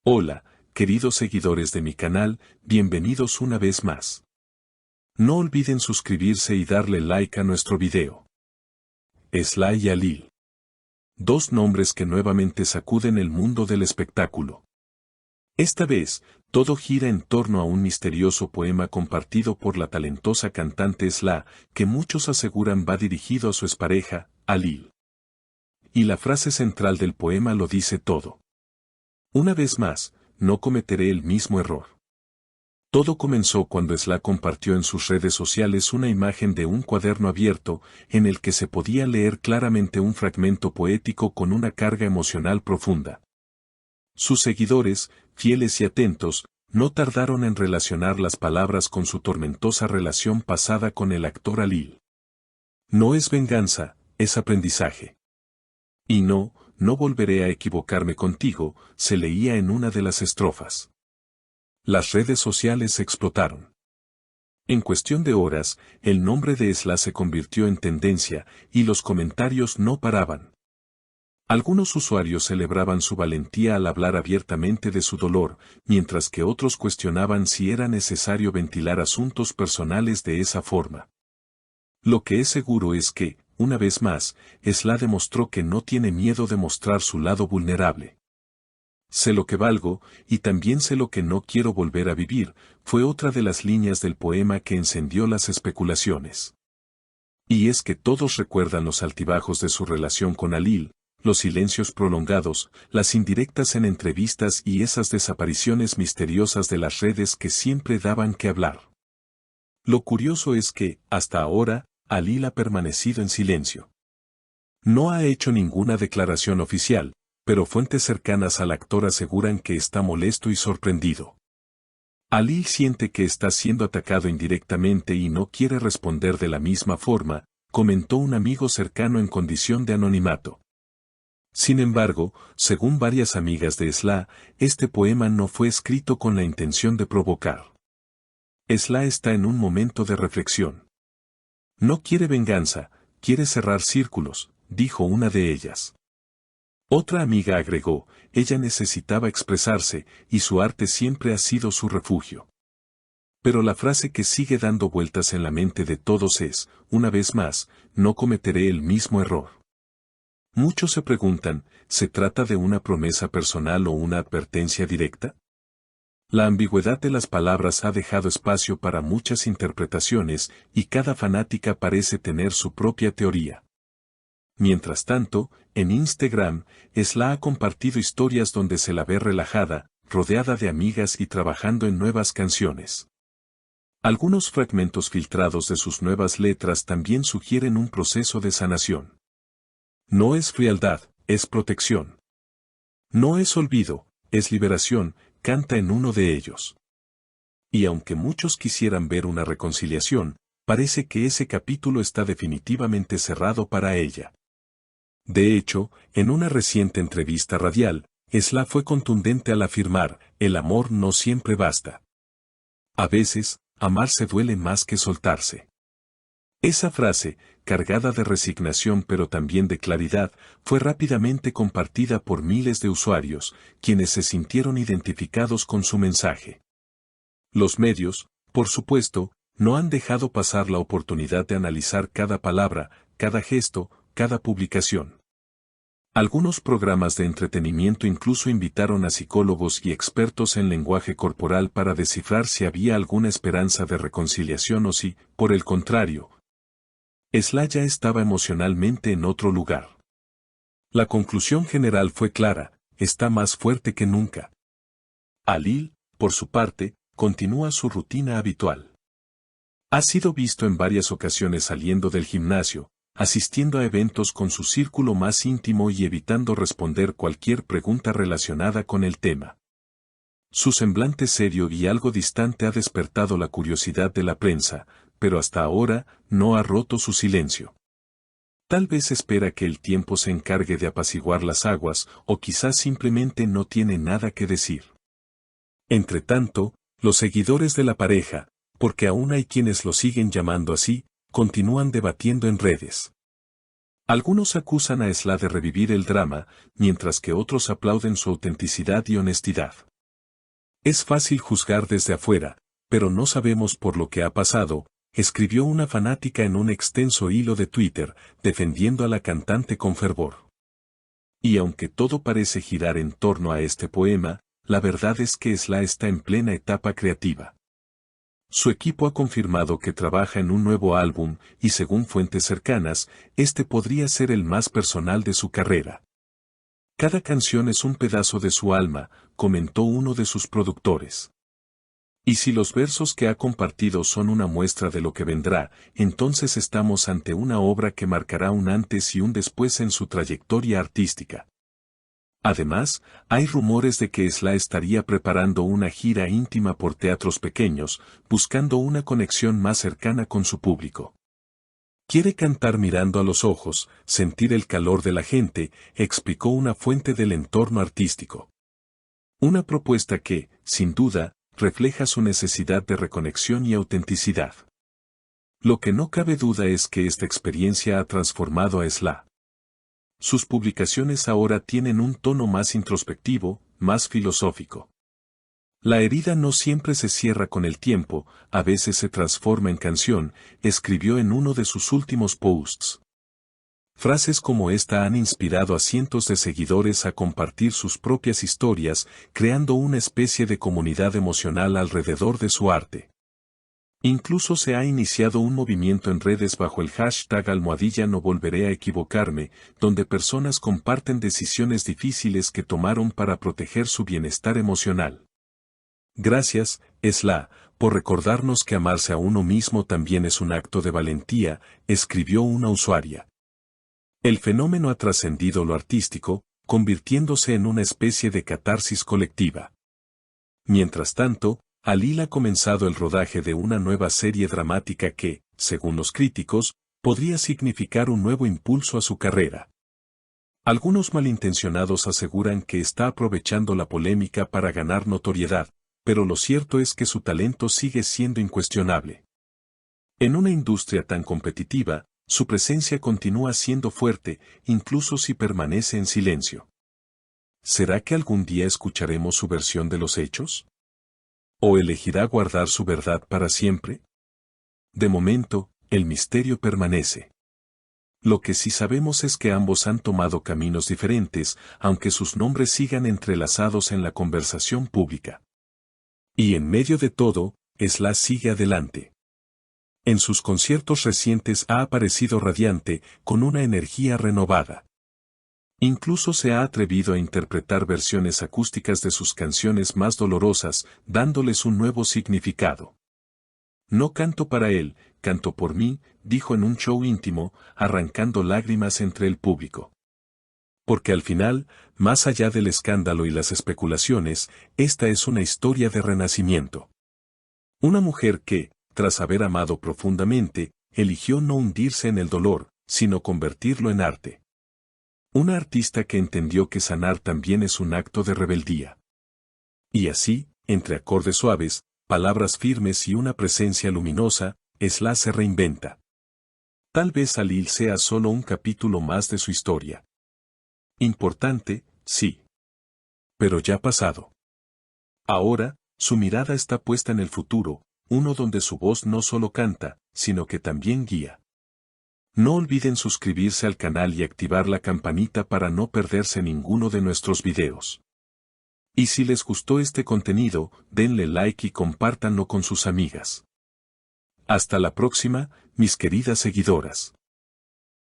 Hola, queridos seguidores de mi canal, bienvenidos una vez más. No olviden suscribirse y darle like a nuestro video. Esla y Alil. Dos nombres que nuevamente sacuden el mundo del espectáculo. Esta vez, todo gira en torno a un misterioso poema compartido por la talentosa cantante Esla, que muchos aseguran va dirigido a su expareja, Alil. Y la frase central del poema lo dice todo. Una vez más, no cometeré el mismo error. Todo comenzó cuando Esla compartió en sus redes sociales una imagen de un cuaderno abierto, en el que se podía leer claramente un fragmento poético con una carga emocional profunda. Sus seguidores, fieles y atentos, no tardaron en relacionar las palabras con su tormentosa relación pasada con el actor Alil. No es venganza, es aprendizaje. Y no volveré a equivocarme contigo, se leía en una de las estrofas. Las redes sociales explotaron. En cuestión de horas, el nombre de Esla se convirtió en tendencia, y los comentarios no paraban. Algunos usuarios celebraban su valentía al hablar abiertamente de su dolor, mientras que otros cuestionaban si era necesario ventilar asuntos personales de esa forma. Lo que es seguro es que, una vez más, Esla demostró que no tiene miedo de mostrar su lado vulnerable. Sé lo que valgo, y también sé lo que no quiero volver a vivir, fue otra de las líneas del poema que encendió las especulaciones. Y es que todos recuerdan los altibajos de su relación con Alil, los silencios prolongados, las indirectas en entrevistas y esas desapariciones misteriosas de las redes que siempre daban que hablar. Lo curioso es que, hasta ahora, Alil ha permanecido en silencio. No ha hecho ninguna declaración oficial, pero fuentes cercanas al actor aseguran que está molesto y sorprendido. Alil siente que está siendo atacado indirectamente y no quiere responder de la misma forma, comentó un amigo cercano en condición de anonimato. Sin embargo, según varias amigas de Esla, este poema no fue escrito con la intención de provocar. Esla está en un momento de reflexión. No quiere venganza, quiere cerrar círculos, dijo una de ellas. Otra amiga agregó, ella necesitaba expresarse, y su arte siempre ha sido su refugio. Pero la frase que sigue dando vueltas en la mente de todos es, una vez más, no cometeré el mismo error. Muchos se preguntan, ¿se trata de una promesa personal o una advertencia directa? La ambigüedad de las palabras ha dejado espacio para muchas interpretaciones, y cada fanática parece tener su propia teoría. Mientras tanto, en Instagram, Esla ha compartido historias donde se la ve relajada, rodeada de amigas y trabajando en nuevas canciones. Algunos fragmentos filtrados de sus nuevas letras también sugieren un proceso de sanación. No es frialdad, es protección. No es olvido, es liberación, canta en uno de ellos. Y aunque muchos quisieran ver una reconciliación, parece que ese capítulo está definitivamente cerrado para ella. De hecho, en una reciente entrevista radial, Esla fue contundente al afirmar, el amor no siempre basta. A veces, amarse duele más que soltarse. Esa frase, cargada de resignación pero también de claridad, fue rápidamente compartida por miles de usuarios, quienes se sintieron identificados con su mensaje. Los medios, por supuesto, no han dejado pasar la oportunidad de analizar cada palabra, cada gesto, cada publicación. Algunos programas de entretenimiento incluso invitaron a psicólogos y expertos en lenguaje corporal para descifrar si había alguna esperanza de reconciliación o si, por el contrario, Esla ya estaba emocionalmente en otro lugar. La conclusión general fue clara, está más fuerte que nunca. Alil, por su parte, continúa su rutina habitual. Ha sido visto en varias ocasiones saliendo del gimnasio, asistiendo a eventos con su círculo más íntimo y evitando responder cualquier pregunta relacionada con el tema. Su semblante serio y algo distante ha despertado la curiosidad de la prensa, pero hasta ahora no ha roto su silencio. Tal vez espera que el tiempo se encargue de apaciguar las aguas, o quizás simplemente no tiene nada que decir. Entretanto, los seguidores de la pareja, porque aún hay quienes lo siguen llamando así, continúan debatiendo en redes. Algunos acusan a Esla de revivir el drama, mientras que otros aplauden su autenticidad y honestidad. Es fácil juzgar desde afuera, pero no sabemos por lo que ha pasado, escribió una fanática en un extenso hilo de Twitter, defendiendo a la cantante con fervor. Y aunque todo parece girar en torno a este poema, la verdad es que Sla está en plena etapa creativa. Su equipo ha confirmado que trabaja en un nuevo álbum y según fuentes cercanas, este podría ser el más personal de su carrera. Cada canción es un pedazo de su alma, comentó uno de sus productores. Y si los versos que ha compartido son una muestra de lo que vendrá, entonces estamos ante una obra que marcará un antes y un después en su trayectoria artística. Además, hay rumores de que Sla estaría preparando una gira íntima por teatros pequeños, buscando una conexión más cercana con su público. Quiere cantar mirando a los ojos, sentir el calor de la gente, explicó una fuente del entorno artístico. Una propuesta que, sin duda, refleja su necesidad de reconexión y autenticidad. Lo que no cabe duda es que esta experiencia ha transformado a Sla. Sus publicaciones ahora tienen un tono más introspectivo, más filosófico. La herida no siempre se cierra con el tiempo, a veces se transforma en canción, escribió en uno de sus últimos posts. Frases como esta han inspirado a cientos de seguidores a compartir sus propias historias, creando una especie de comunidad emocional alrededor de su arte. Incluso se ha iniciado un movimiento en redes bajo el hashtag #No volveré a equivocarme, donde personas comparten decisiones difíciles que tomaron para proteger su bienestar emocional. Gracias, Sla, por recordarnos que amarse a uno mismo también es un acto de valentía, escribió una usuaria. El fenómeno ha trascendido lo artístico, convirtiéndose en una especie de catarsis colectiva. Mientras tanto, Alil ha comenzado el rodaje de una nueva serie dramática que, según los críticos, podría significar un nuevo impulso a su carrera. Algunos malintencionados aseguran que está aprovechando la polémica para ganar notoriedad, pero lo cierto es que su talento sigue siendo incuestionable. En una industria tan competitiva, su presencia continúa siendo fuerte, incluso si permanece en silencio. ¿Será que algún día escucharemos su versión de los hechos? ¿O elegirá guardar su verdad para siempre? De momento, el misterio permanece. Lo que sí sabemos es que ambos han tomado caminos diferentes, aunque sus nombres sigan entrelazados en la conversación pública. Y en medio de todo, Sla sigue adelante. En sus conciertos recientes ha aparecido radiante, con una energía renovada. Incluso se ha atrevido a interpretar versiones acústicas de sus canciones más dolorosas, dándoles un nuevo significado. No canto para él, canto por mí, dijo en un show íntimo, arrancando lágrimas entre el público. Porque al final, más allá del escándalo y las especulaciones, esta es una historia de renacimiento. Una mujer que, tras haber amado profundamente, eligió no hundirse en el dolor, sino convertirlo en arte. Una artista que entendió que sanar también es un acto de rebeldía. Y así, entre acordes suaves, palabras firmes y una presencia luminosa, Sla se reinventa. Tal vez Alil sea solo un capítulo más de su historia. Importante, sí. Pero ya pasado. Ahora, su mirada está puesta en el futuro, uno donde su voz no solo canta, sino que también guía. No olviden suscribirse al canal y activar la campanita para no perderse ninguno de nuestros videos. Y si les gustó este contenido, denle like y compártanlo con sus amigas. Hasta la próxima, mis queridas seguidoras.